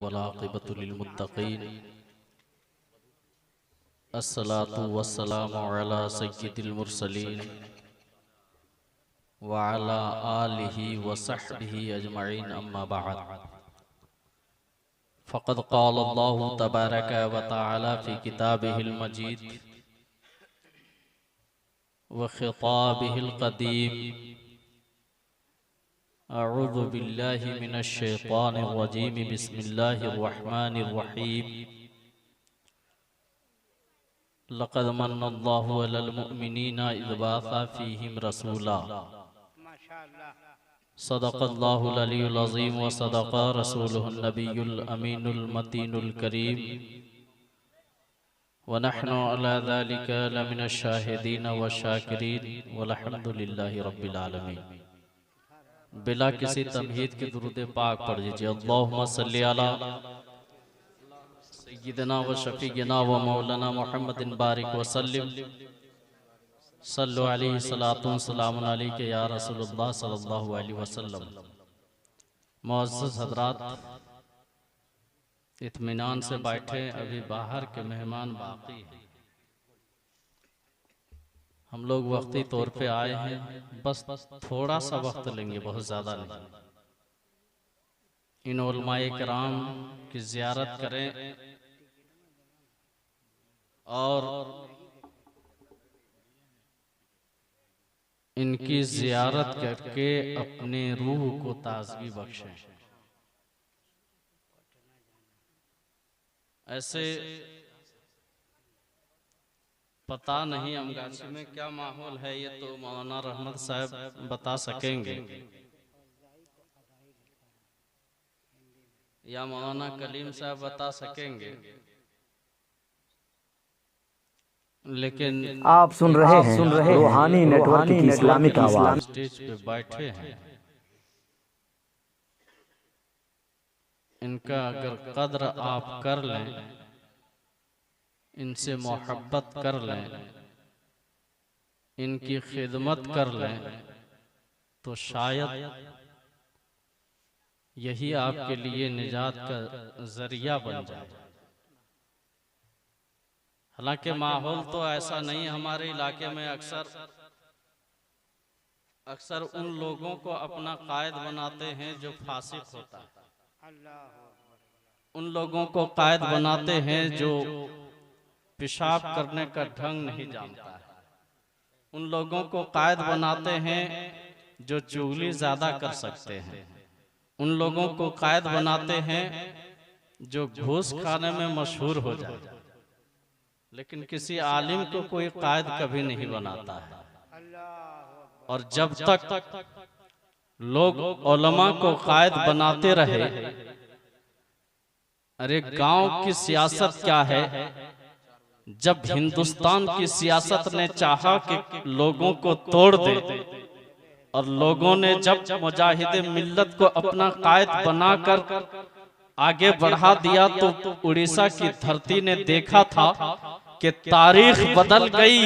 वलाक़िबतु लिल्मुत्तक़ीन अस्सलातु वस्सलामु अला सय्यिदिल मुरसलीन व अला आलिहि व सहबिहि अजमईन अम्मा बअद। फ़क़द क़ाल अल्लाहु तबारक व तआला फ़ी किताबिहिल मजीद व ख़िताबिहिल क़दीम अऊज़ु बिल्लाहि मिनश शैतानिर रजीम बिस्मिल्लाहिर रहमानिर रहीम लक़द मन्नल्लाहु अलल मुअमिनीना इज़ बअसा फ़ीहिम रसूला सदक़ल्लाहुल अलियुल अज़ीम व सदक़ रसूलुहुन नबियुल अमीनुल मतीनुल करीम व नहनु अला ज़ालिका लमिनश शाहिदीन व शाकिरीन वल्हम्दुलिल्लाहि रब्बिल आलमीन। बिला किसी तमहीद के दुरूद पाक पढ़ लीजिए। अल्लाहुम्मा सल्ली अला सय्यिदना व शफीना व मौलाना मुहम्मदिन बारिक व सल्लिम सल्लु अलैहि सलातुन सलामुन अलैका या रसूलुल्लाह सल्लल्लाहु अलैहि वसल्लम। मुअज़्ज़ज़ हज़रात, इत्मीनान से बैठे, अभी बाहर के मेहमान बाकी हैं। हम लोग वक्ती तौर पे आए हैं, बस थोड़ा सा वक्त लेंगे, बहुत ज़्यादा नहीं। इन उलमाए किराम की ज़ियारत करें और इनकी ज़ियारत करके अपने रूह को ताज़गी बख्शें। ऐसे पता नहीं अमगाछी में क्या माहौल है, ये तो मौलाना रहमत साहब बता सकेंगे या मौलाना कलीम साहब बता सकेंगे। लेकिन आप सुन रहे हैं रूहानी नेटवर्क की इस्लामिक आवाज। स्टेज पे बैठे हैं, इनका अगर कद्र आप कर लें, इनसे मोहब्बत कर लें, इनकी खिदमत कर लें, तो शायद यही आपके लिए निजात का जरिया बन जाए। हालांकि माहौल तो ऐसा नहीं, हमारे इलाके में अक्सर उन लोगों को अपना कायद बनाते हैं जो फासिक होता है, उन लोगों को कायद बनाते हैं जो पेशाब करने का ढंग नहीं जानता है, उन लोगों को कायद बनाते हैं जो चुगली ज्यादा कर सकते हैं, उन लोगों को कायद बनाते हैं जो घूस खाने में मशहूर हो जाए। लेकिन किसी आलिम को कोई कायद कभी नहीं बनाता है। और जब तक लोग उलमा को कायद बनाते रहे, अरे गांव की सियासत क्या है, जब हिंदुस्तान की सियासत ने चाहा कि लोगों को तोड़ दे और लोगों ने जब मुजाहिदे मिल्लत को अपना कायद बनाकर आगे बढ़ा दिया, तो उड़ीसा की धरती ने देखा था कि तारीख बदल गई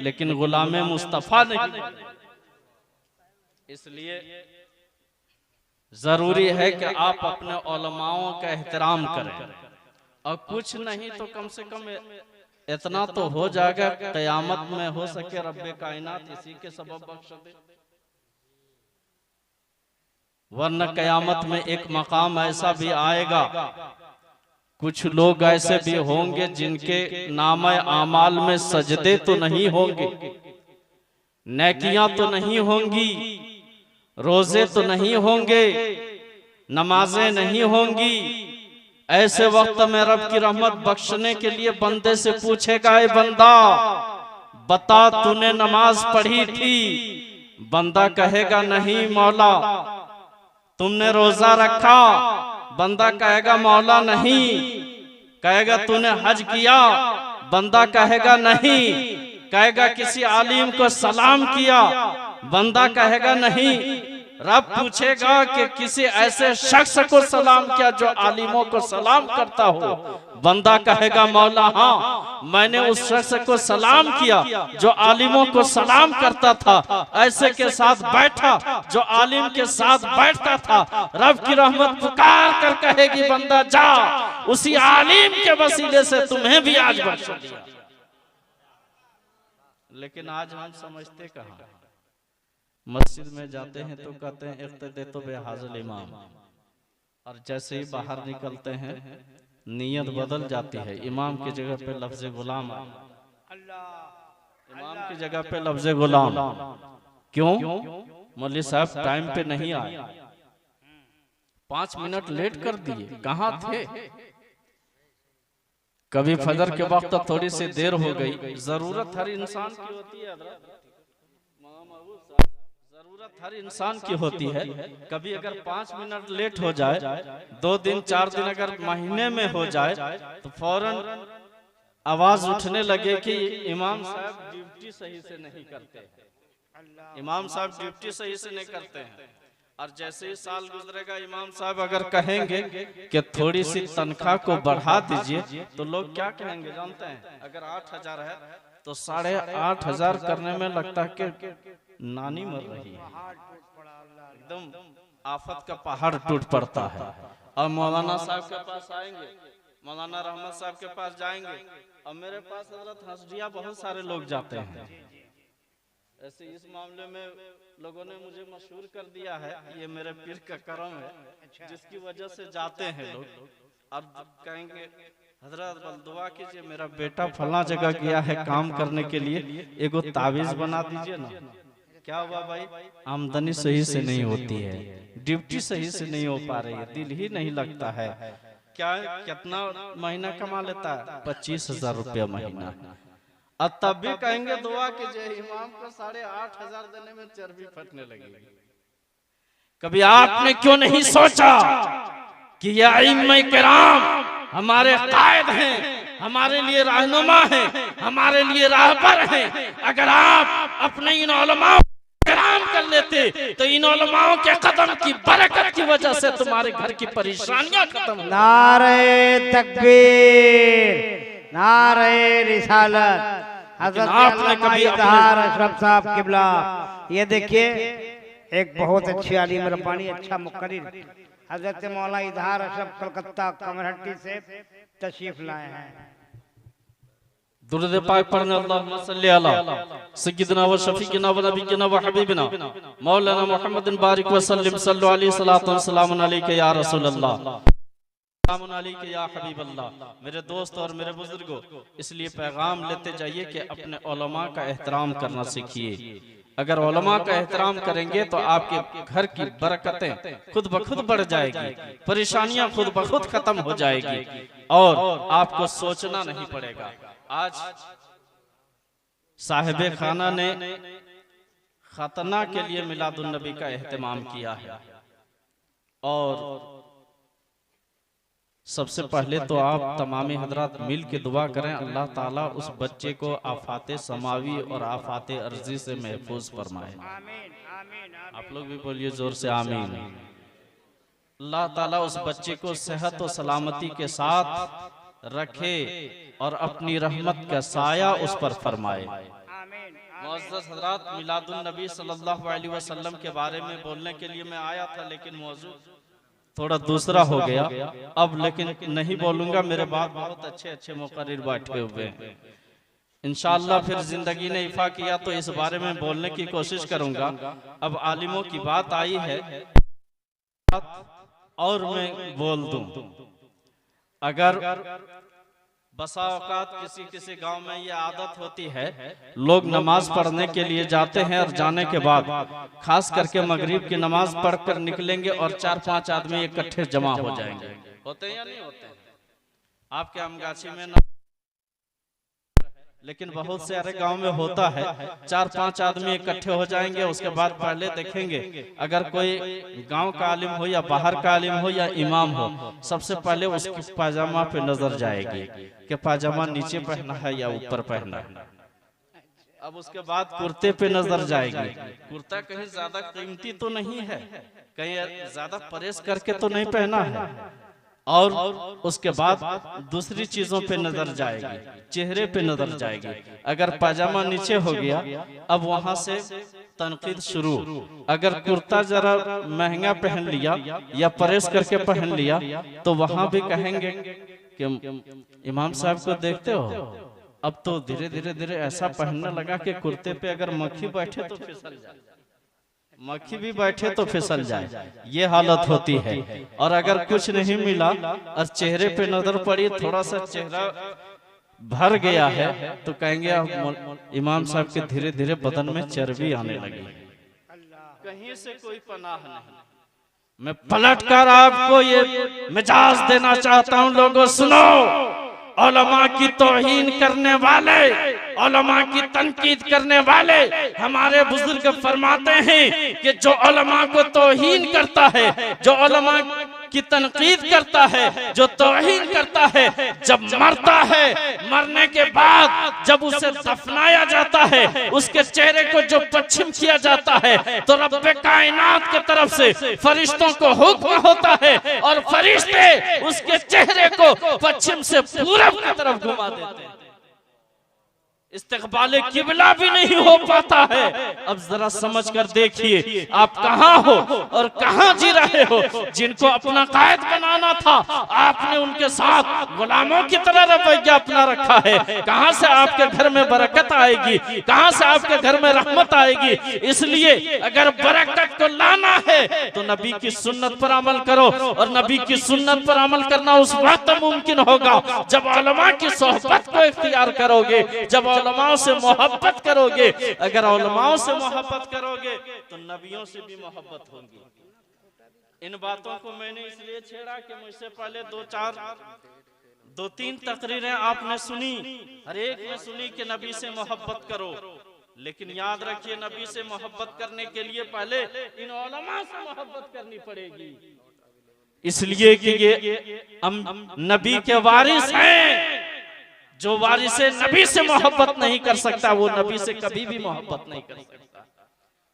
लेकिन गुलामे मुस्तफा नहीं। इसलिए जरूरी है कि आप अपने उलमाओं का एहतराम करें, और कुछ नहीं तो कम से कम इतना तो हो जाएगा, क़यामत में हो सके रब्बे कायनात इसी के सबब बख्श दे। वरना क़यामत में एक मकाम ऐसा भी आएगा, कुछ लोग ऐसे भी होंगे जिनके नामे आमाल में सजदे तो नहीं होंगे, नेकियां तो नहीं होंगी, रोजे तो नहीं होंगे, नमाजें नहीं होंगी। ऐसे वक्त में रब की रहमत बख्शने के लिए बंदे से पूछेगा, ए बंदा बता तूने नमाज पढ़ी थी? बंदा कहेगा नहीं मौला। तुमने रोजा रखा? बंदा कहेगा मौला नहीं। कहेगा तूने हज किया? बंदा कहेगा नहीं। कहेगा किसी आलिम को सलाम किया? बंदा कहेगा नहीं। रब पूछेगा कि किसी ऐसे शख्स को सलाम किया जो आलिमों को सलाम करता हो। बंदा कहेगा मौला हाँ, मैंने उस शख्स को सलाम किया जो आलिमों को सलाम करता था, ऐसे के साथ बैठा जो आलिम के साथ बैठता था। रब की रहमत पुकार कर कहेगी बंदा जा, उसी आलिम के वसीले से तुम्हें भी आज बख्श दिया। लेकिन आज हम समझते कहाँ, मस्जिद में जाते हैं तो कहते हैं इख्तिदे तो बेहाज़िल इमाम, और जैसे ही बाहर निकलते हैं नीयत बदल जाती है। इमाम की जगह पे लफ्ज़ गुलाम, इमाम की जगह पे लफ्ज़ गुलाम। क्यों? मौलवी साहब टाइम पे नहीं आए, 5 मिनट लेट कर दिए, कहाँ थे? कभी फजर के वक्त थोड़ी सी देर हो गई, जरूरत हर इंसान की होती है, जरूरत हर इंसान की होती है। कभी अगर 5 मिनट लेट हो जाए, 2 दिन 4 दिन अगर महीने में हो जाए, तो फौरन आवाज उठने लगे कि इमाम साहब ड्यूटी सही से नहीं करते, इमाम साहब ड्यूटी सही से नहीं करते हैं। और जैसे ही साल गुजरेगा, इमाम साहब अगर कहेंगे कि थोड़ी सी तनख्वाह को बढ़ा दीजिए, तो लोग क्या कहेंगे जानते हैं? अगर 8,000 है तो 8,500 करने में लगता है कि नानी मर रही है, एकदम आफत का पहाड़ टूट पड़ता है। और मौलाना साहब के पास आएंगे, मौलाना रहमत साहब के पास जाएंगे, और मेरे पास हजरत हसदिया बहुत सारे लोग जाते हैं। ऐसे इस मामले में लोगों ने मुझे मशहूर कर दिया है, ये मेरे पीर का करम है, जिसकी वजह से जाते हैं लोग। और कहेंगे हजरत बल दुआ कीजिए, मेरा बेटा फला जगह गया है काम करने के लिए, एगो तावीज बना दीजिए ना। क्या हुआ भाई? आमदनी सही से नहीं होती है, ड्यूटी सही से नहीं हो पा रही है, दिल ही नहीं लगता है। क्या कितना महीना कमा लेता है? 25,000 रुपया महीना। और तब भी कहेंगे दुआ कीजिए, इमाम को 8,500 देने में चर्बी फटने लगेगी। कभी आपने क्यों नहीं सोचा कि ये आइम्मा किराम हमारे कायद हैं, हमारे लिए रहनुमा हैं, हमारे लिए राहबर हैं। अगर आप अपने इन उलमाओं को किराम कर लेते तो इन उलमाओं के कदम की बरकत की वजह से तुम्हारे घर की परेशानियां खत्म हो। नारे तकबीर, नारे रिसालत। हज़रत आपने कभी इज़हार अशरफ साहब किबला, ये देखिए एक बहुत अच्छी आलिम रब्बानी, अच्छा मुक़र्रिर हज़रत मौलाना इज़हार अशरफ कलकत्ता कमरहट्टी से तशरीफ लाए हैं। दुरूद पाक पढ़ने अल्लाहुम्मा सल्ली अला सय्यिदना व शफीना व नबीना व हबीबना मौलाना मुहम्मदिन बारिक व सल्लिम सल्लु अलैहि सलातु व सलामुन अलैका या रसूल अल्लाह, सलामुन अलैका या हबीब अल्लाह। मेरे दोस्त और मेरे बुजुर्गों, इसलिए पैगाम लेते जाइए कि अपने उलमा का एहतराम करना सीखिए। अगर उलमा का एहतराम करेंगे तो आपके घर की बरकतें खुद ब खुद बढ़ जाएगी, परेशानियां खुद ब खुद खत्म हो जाएगी, और आपको सोचना नहीं पड़ेगा। आज साहिबे खाना ने खतना के लिए मिलादुन नबी का एहतमाम किया है, और सबसे पहले तो आप तमामी हजरात मिल के दुआ करें, अल्लाह ताला उस बच्चे को आफाते समावी और आफाते अर्जी से महफूज फरमाए। आप लोग भी बोलिए जोर से आमीन। अल्लाह ताला उस बच्चे को सेहत और सलामती के साथ रखे और अपनी रहमत का साया उस पर फरमाए। मुअज़्ज़ज़ हज़रात, मिलादुन नबी सल्लल्लाहु अलैहि वसल्लम के बारे में बोलने के लिए मैं आया था, लेकिन मौजू थोड़ा दूसरा हो गया अब, लेकिन नहीं बोलूंगा, मेरे बाद बहुत अच्छे अच्छे मुक़र्रिर बैठे हुए हैं। इंशाअल्लाह फिर जिंदगी ने इफ़ा किया तो इस बारे में बोलने की कोशिश करूंगा। अब आलिमों की बात आई है और मैं बोल दूं, अगर बसा औकात किसी किसी गांव में ये आदत होती है, लोग नमाज पढ़ने के लिए जाते हैं और जाने के बाद खास करके मगरिब की नमाज पढ़कर निकलेंगे और 4-5 आदमी इकट्ठे जमा हो जाएंगे। होते हैं या नहीं होते? आपके अमगाछी में न... लेकिन बहुत से अरे गांव में होता है, 4-5 आदमी इकट्ठे हो जाएंगे, उसके बाद पहले देखेंगे अगर कोई गांव का आलिम हो या बाहर का आलिम हो या इमाम हो, सबसे पहले उसकी पायजामा पे नजर जाएगी कि पायजामा नीचे पहना है या ऊपर पहना है। अब उसके बाद कुर्ते पे नजर जाएगी। कुर्ता कहीं ज्यादा कीमती तो नहीं है, कहीं ज्यादा प्रेस करके तो नहीं पहना है, और उसके बाद दूसरी चीजों पे नजर जाएगी, चेहरे पे नजर जाएगी। अगर पाजामा नीचे हो गया, अब वहां से तनकीद शुरू। अगर कुर्ता जरा महंगा पहन लिया या प्रेस करके पहन लिया तो वहां भी कहेंगे कि इमाम साहब को देखते हो, अब तो धीरे धीरे ऐसा पहनने लगा कि कुर्ते पे अगर मक्खी बैठे तो फिसल जाए, मक्खी भी बैठे तो फिसल जाए, ये हालत होती है। और अगर कुछ नहीं मिला और चेहरे पे नजर पड़ी, थोड़ा सा चेहरा भर गया है, तो कहेंगे अब इमाम साहब के धीरे धीरे बदन में चर्बी आने लगी। कहीं से कोई पनाह नहीं। मैं पलटकर आपको ये मिजाज देना चाहता हूं, लोगों सुनो। उलमा की तौहीन करने वाले, उलमा की तनकीद करने वाले, हमारे बुजुर्ग फरमाते हैं कि जो उलमा को तौहीन करता है, जो उलमा की तनकीद करता है, जो तौहीन करता है, जब मरता है, मरने के बाद जब उसे दफनाया जाता है, उसके चेहरे को जो पश्चिम किया जाता है, तो रब्बे कायनात की तरफ से फरिश्तों को हुक्म होता है और फरिश्ते उसके चेहरे को पश्चिम से पूरब की तरफ घुमा देते हैं। इस्तिक़बाले किबला भी नहीं हो पाता है। अब जरा समझ कर देखिए आप कहाँ हो और कहाँ जी रहे हो। जिनको अपना कायद बनाना था, आपने उनके साथ गुलामों की तरह रवैया अपना रखा है। कहाँ से आपके घर में बरकत आएगी, कहाँ से आपके घर में रहमत आएगी। इसलिए अगर बरकत को लाना है तो नबी की सुन्नत पर अमल करो, और नबी की सुन्नत पर अमल करना उस वक्त मुमकिन होगा जब उलमा की सोहबत को इख्तियार करोगे, जब उलमाओं से मोहब्बत करोगे। अगर उलमाओं से मोहब्बत करोगे तो नबियों से भी मोहब्बत होगी। इन बातों को मैंने इसलिए छेड़ा कि मुझसे पहले दो तीन तकरीरें आपने सुनी, हर एक ने सुनी कि नबी से मोहब्बत करो, लेकिन याद रखिए नबी से मोहब्बत करने के लिए पहले इन उलमा से मोहब्बत करनी पड़ेगी। इसलिए कि ये नबी के वारिस हैं। जो वारिसे नबी से मोहब्बत नहीं कर सकता वो नबी से कभी भी मोहब्बत नहीं कर सकता।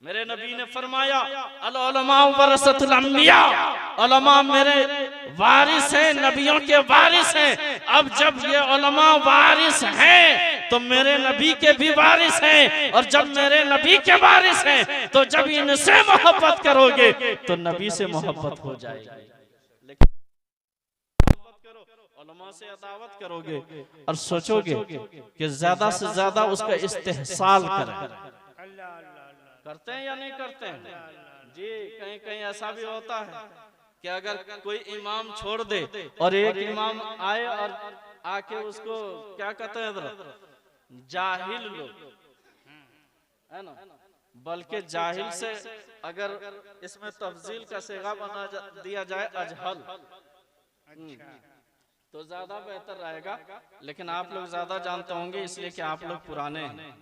मेरे नबी ने फरमाया अल उलमा वरसतुल अंबिया, उलमा मेरे वारिस हैं, नबियों के वारिस हैं। अब जब ये उलमा वारिस हैं तो मेरे नबी के भी वारिस हैं, और जब मेरे नबी के वारिस हैं तो जब इनसे मोहब्बत करोगे तो नबी से मोहब्बत हो जाएगी। उलमा से अदावत करोगे और सोचोगे कि ज्यादा से ज्यादा उसका इस्तेहसाल करें। करते हैं या नहीं करते हैं जी? कहीं कहीं ऐसा भी होता है कि अगर कोई इमाम छोड़ दे और एक इमाम आए और आके उसको क्या कहते हैं, जाहिल लोग है ना, बल्कि जाहिल से अगर इसमें तफजील का सेगा बना दिया जाए अजहल, तो ज्यादा बेहतर रहेगा। लेकिन आप लोग ज्यादा जानते होंगे इसलिए कि आप लोग पुराने हैं,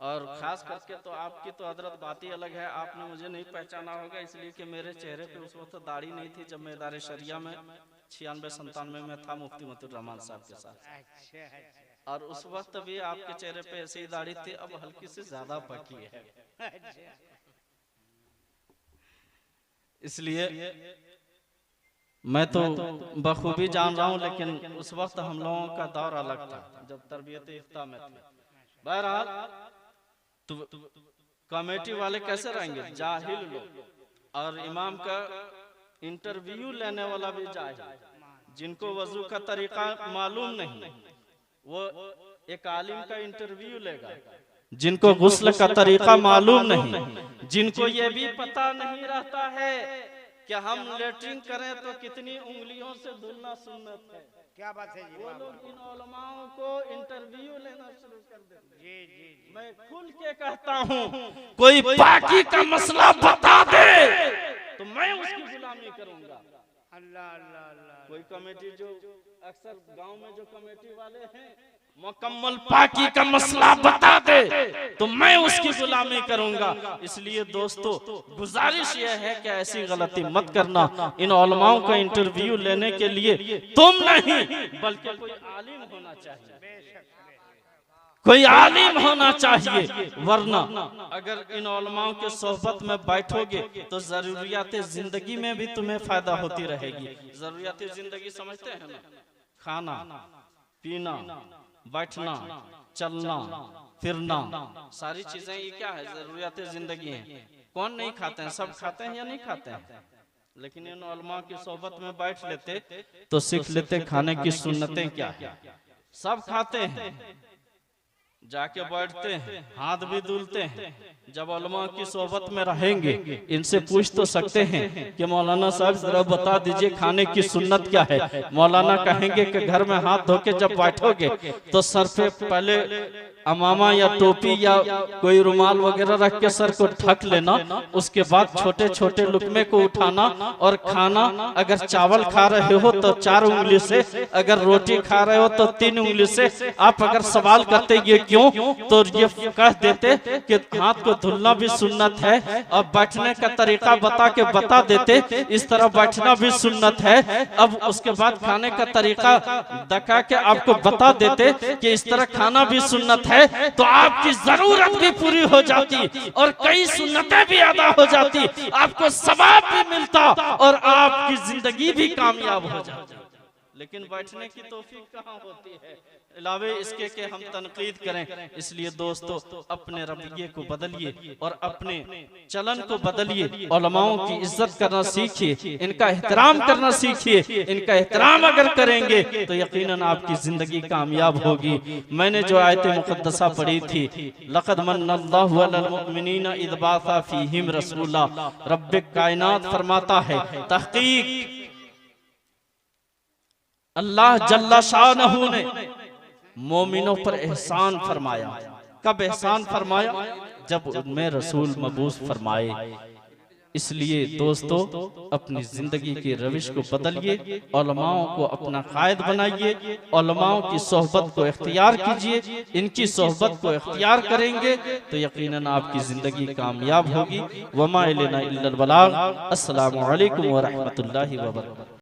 और खास करके तो आपकी तो हजरत बात ही अलग है। आपने मुझे नहीं पहचाना होगा इसलिए कि मेरे चेहरे पे उस वक्त दाढ़ी नहीं थी जब मैं इदारे शरिया में 96-97 में था मुफ्ती मतीउर रहमान साहब के साथ, और उस वक्त भी आपके चेहरे पे ऐसी ही दाढ़ी थी, अब हल्की से ज्यादा पकी है। इसलिए मैं तो बखूबी जान रहा हूँ, लेकिन उस वक्त हम लोगों का दौर अलग था जब तरबियत इफ्ता में थे। बहरहाल तो कमेटी वाले कैसे रहेंगे? जाहिल लोग, और इमाम का इंटरव्यू लेने वाला भी जाहिल, जिनको वजू का तरीका मालूम नहीं वो एक आलिम का इंटरव्यू लेगा। जिनको गुस्ल का तरीका मालूम नहीं, जिनको ये भी पता नहीं रहता है कि हम लेटरिन करें तो कितनी उंगलियों से धुलना सुन्नत है। क्या बात है जी? वो लोग इन उलमाओं को इंटरव्यू लेना शुरू कर देते। जी जी, मैं खुल के कहता हूँ कोई पाकी का मसला बता दे तो मैं उसकी गुलामी करूंगा। अल्लाह अल्लाह अल्लाह। कोई कमेटी जो अक्सर गांव में जो कमेटी वाले हैं मुकम्मल पाकी का मसला बता दे तो मैं उसकी गुलामी करूंगा। इसलिए दोस्तों गुजारिश यह है कि ऐसी गलती मत करना। इन उलमाओं का इंटरव्यू लेने के लिए तुम नहीं बल्कि कोई आलिम होना चाहिए, कोई आलिम होना चाहिए, वरना अगर इन उलमाओं के सोहबत में बैठोगे तो जरूरियात जिंदगी में भी तुम्हें फायदा होती रहेगी। जरूरियात जिंदगी समझते हैं ना, खाना पीना बैठना चलना फिरना, सारी चीजें ये क्या है, जरूरियात जिंदगी है। कौन नहीं खाते हैं, सब खाते हैं या नहीं खाते हैं, लेकिन इन उलमा की सोहबत में बैठ लेते तो सीख लेते खाने की सुन्नतें क्या है। सब खाते हैं, जाके बैठते हैं, हाथ भी धुलते हैं। जब उलमा की सोहबत में रहेंगे इनसे पूछ तो सकते हैं कि मौलाना साहब जरा बता दीजिए खाने की सुन्नत क्या है। मौलाना कहेंगे कि घर में हाथ धो के जब बैठोगे तो सर पे पहले अमामा या टोपी या कोई रुमाल वगैरह रख के सर को ढक लेना, उसके बाद छोटे छोटे लुकमे को उठाना और खाना। अगर चावल खा रहे हो तो 4 उंगली से, अगर रोटी खा रहे हो तो 3 उंगली से। आप अगर सवाल करते ये क्यों, तो ये कह देते कि हाथ को धुलना भी सुन्नत है और बैठने का तरीका बता देते इस तरह बैठना भी सुन्नत है। अब उसके बाद खाने का तरीका दिखा के आपको बता देते कि इस तरह खाना भी सुन्नत है, तो आपकी जरूरत भी पूरी हो जाती और कई सुन्नतें भी अदा हो जाती, आपको सवाब भी मिलता और आपकी जिंदगी भी कामयाब हो जाती। लेकिन बैठने की तौफीक कहाँ होती है, इलावे इसके कि हम तनकीद करें। इसलिए दोस्तों अपने रवैये को बदलिए और अपने चलन को बदलिए। उलमाओं की इज्जत करना सीखिए, इनका एहतराम करना सीखिए। इनका एहतराम अगर करेंगे तो यकीनन आपकी जिंदगी कामयाब होगी। मैंने जो आयत मुक़द्दसा पढ़ी थी, लक़द मन्नल्लाहु अलल मुमिनीना इज़ बअसा फ़ीहिम रसूला, रब्बे कायनात फरमाता है तहक़ीक़ अल्लाह जल्ला शानहू ने मोमिनों पर एहसान फरमाया। कब एहसान फरमाया, जब उनमें रसूल मबूस फरमाए। इसलिए दोस्तों अपनी जिंदगी के रविश को बदलिए, उलमाओं को अपना कायद बनाइए, उलमाओं की सोहबत को इख्तियार कीजिए। इनकी सोहबत को इख्तियार करेंगे तो यकीनन आपकी जिंदगी कामयाब होगी। वमा इलैना इल्लल बलाग। अस्सलामु अलैकुम व रहमतुल्लाहि व बरकातहू।